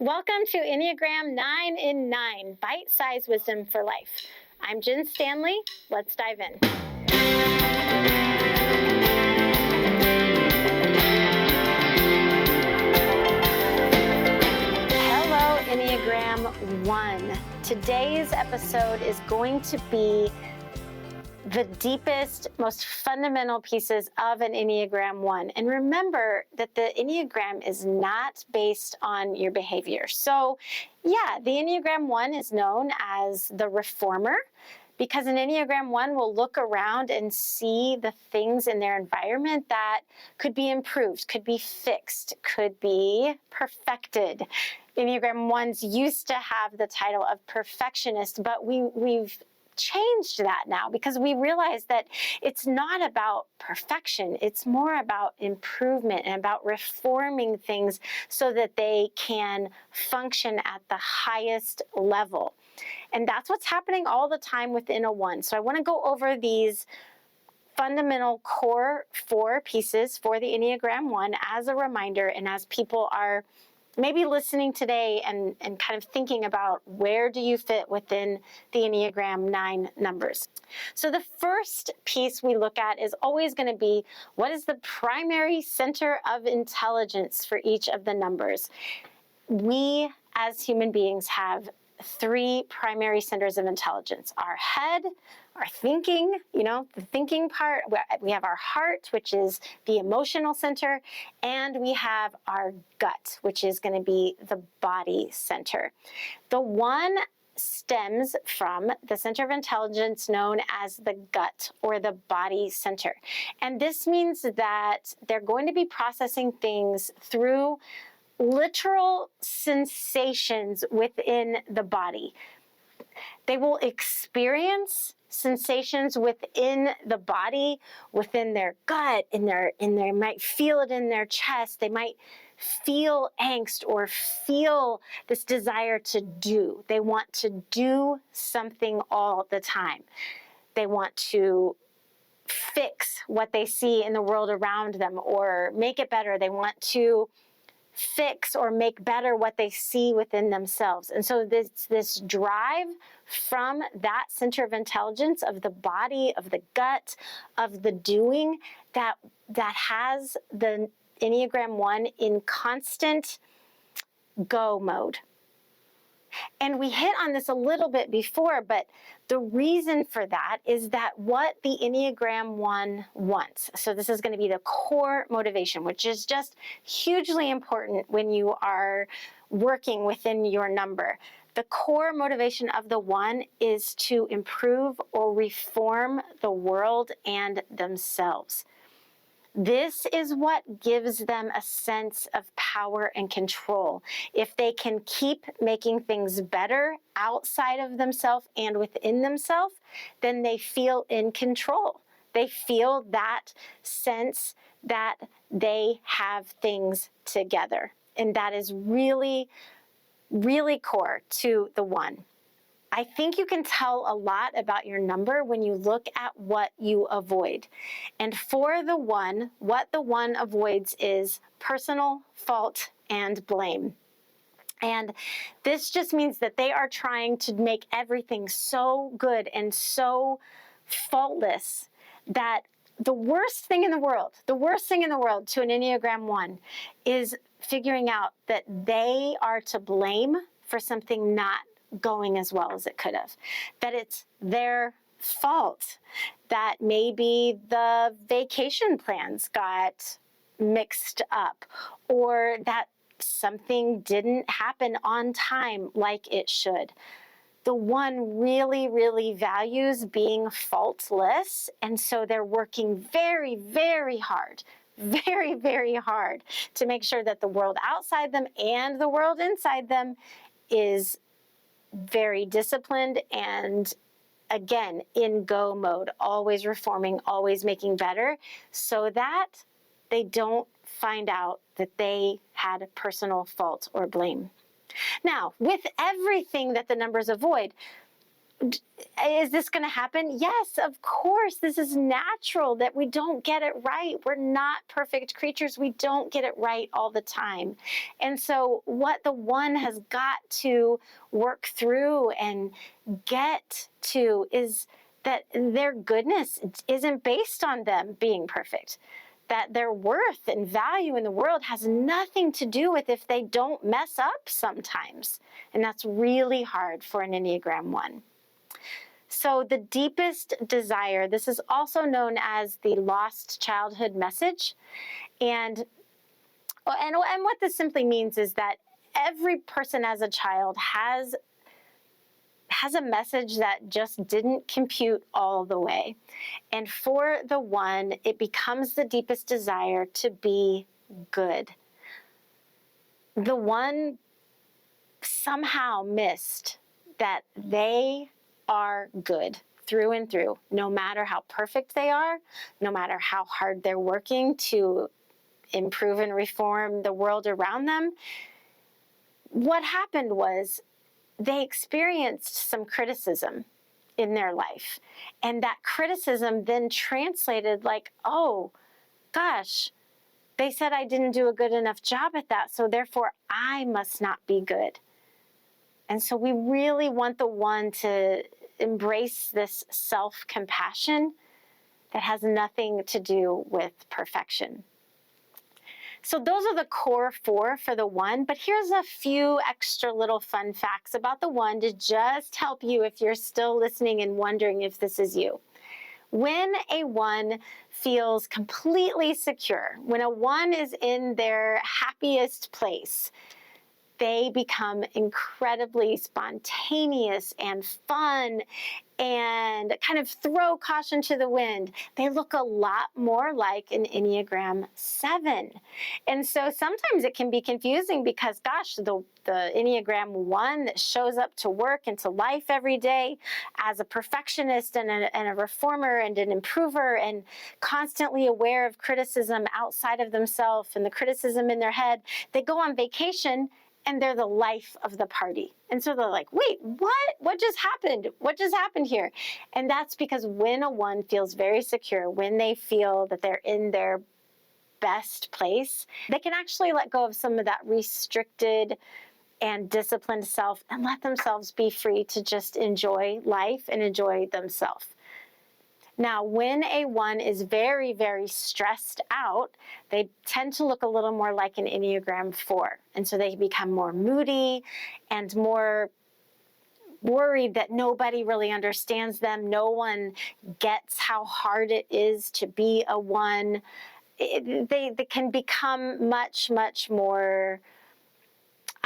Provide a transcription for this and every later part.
Welcome to Enneagram 9 in 9, Bite-Sized Wisdom for Life. I'm Jen Stanley. Let's dive in. Hello, Enneagram 1. Today's episode is going to be the deepest, most fundamental pieces of an Enneagram 1. And remember that the Enneagram is not based on your behavior. So yeah, the Enneagram 1 is known as the reformer because an Enneagram 1 will look around and see the things in their environment that could be improved, could be fixed, could be perfected. Enneagram 1s used to have the title of perfectionist, but we've changed that now because we realize that it's not about perfection. It's more about improvement and about reforming things so that they can function at the highest level. And that's what's happening all the time within a 1. So I want to go over these fundamental core 4 pieces for the Enneagram 1 as a reminder, and as people are maybe listening today and kind of thinking about where do you fit within the Enneagram 9 numbers. So the first piece we look at is always going to be, what is the primary center of intelligence for each of the numbers? We as human beings have 3 primary centers of intelligence: our head, our thinking, the thinking part. We have our heart, which is the emotional center, and we have our gut, which is going to be the body center. The 1 stems from the center of intelligence known as the gut or the body center. And this means that they're going to be processing things through literal sensations within the body. They will experience sensations within the body, within their gut, they might feel it in their chest. They might feel angst or feel this desire to do. They want to do something all the time. They want to fix what they see in the world around them or make it better. They want to fix or make better what they see within themselves. And so this drive from that center of intelligence of the body, of the gut, of the doing, that has the Enneagram 1 in constant go mode. And we hit on this a little bit before, but the reason for that is that what the Enneagram 1 wants. So this is going to be the core motivation, which is just hugely important when you are working within your number. The core motivation of the 1 is to improve or reform the world and themselves. This is what gives them a sense of power and control. If they can keep making things better outside of themselves and within themselves, then they feel in control. They feel that sense that they have things together. And that is really, really core to the 1. I think you can tell a lot about your number when you look at what you avoid. And for the 1, what the 1 avoids is personal fault and blame. And this just means that they are trying to make everything so good and so faultless that the worst thing in the world to an Enneagram 1 is figuring out that they are to blame for something not going as well as it could have, that it's their fault, that maybe the vacation plans got mixed up, or that something didn't happen on time like it should. The 1 really, really values being faultless, and so they're working very, very hard to make sure that the world outside them and the world inside them is very disciplined and, again, in go mode, always reforming, always making better, so that they don't find out that they had personal fault or blame. Now, with everything that the numbers avoid, Is this going to happen? Yes, of course. This is natural that we don't get it right. We're not perfect creatures. We don't get it right all the time. And so what the one has got to work through and get to is that their goodness isn't based on them being perfect. That their worth and value in the world has nothing to do with if they don't mess up sometimes. And that's really hard for an Enneagram 1. So the deepest desire, this is also known as the lost childhood message. And what this simply means is that every person as a child has a message that just didn't compute all the way. And for the one, it becomes the deepest desire to be good. The one somehow missed that they are good through and through, no matter how perfect they are, no matter how hard they're working to improve and reform the world around them. What happened was they experienced some criticism in their life. And that criticism then translated like, oh, gosh, they said I didn't do a good enough job at that, so therefore I must not be good. And so we really want the one to embrace this self-compassion that has nothing to do with perfection. So those are the core 4 for the one, but here's a few extra little fun facts about the one to just help you if you're still listening and wondering if this is you. When a one feels completely secure, when a one is in their happiest place, they become incredibly spontaneous and fun and kind of throw caution to the wind. They look a lot more like an Enneagram 7. And so sometimes it can be confusing because, gosh, the Enneagram 1 that shows up to work and to life every day as a perfectionist and a reformer and an improver and constantly aware of criticism outside of themselves and the criticism in their head, they go on vacation and they're the life of the party. And so they're like, wait, what? What just happened? What just happened here? And that's because when a one feels very secure, when they feel that they're in their best place, they can actually let go of some of that restricted and disciplined self and let themselves be free to just enjoy life and enjoy themselves. Now, when a one is very, very stressed out, they tend to look a little more like an Enneagram 4. And so they become more moody and more worried that nobody really understands them. No one gets how hard it is to be a one. They can become much, much more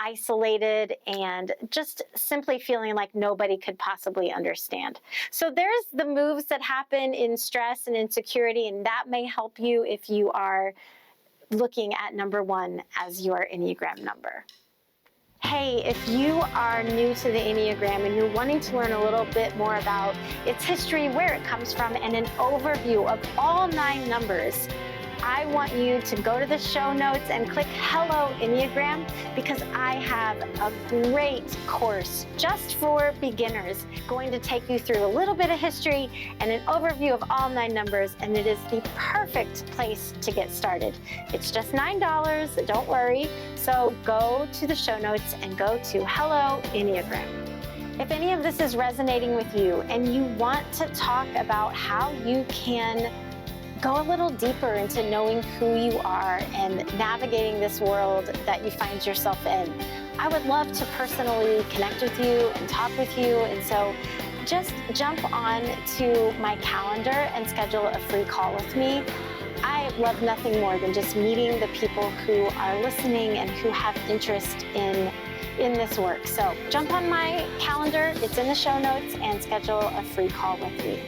isolated and just simply feeling like nobody could possibly understand. So there's the moves that happen in stress and insecurity, and that may help you if you are looking at number 1 as your Enneagram number. Hey, if you are new to the Enneagram and you're wanting to learn a little bit more about its history, where it comes from, and an overview of all 9 numbers, I want you to go to the show notes and click Hello Enneagram, because I have a great course just for beginners going to take you through a little bit of history and an overview of all 9 numbers, and it is the perfect place to get started. It's just $9, don't worry. So go to the show notes and go to Hello Enneagram. If any of this is resonating with you and you want to talk about how you can go a little deeper into knowing who you are and navigating this world that you find yourself in, I would love to personally connect with you and talk with you. And so just jump on to my calendar and schedule a free call with me. I love nothing more than just meeting the people who are listening and who have interest in this work. So jump on my calendar, it's in the show notes, and schedule a free call with me.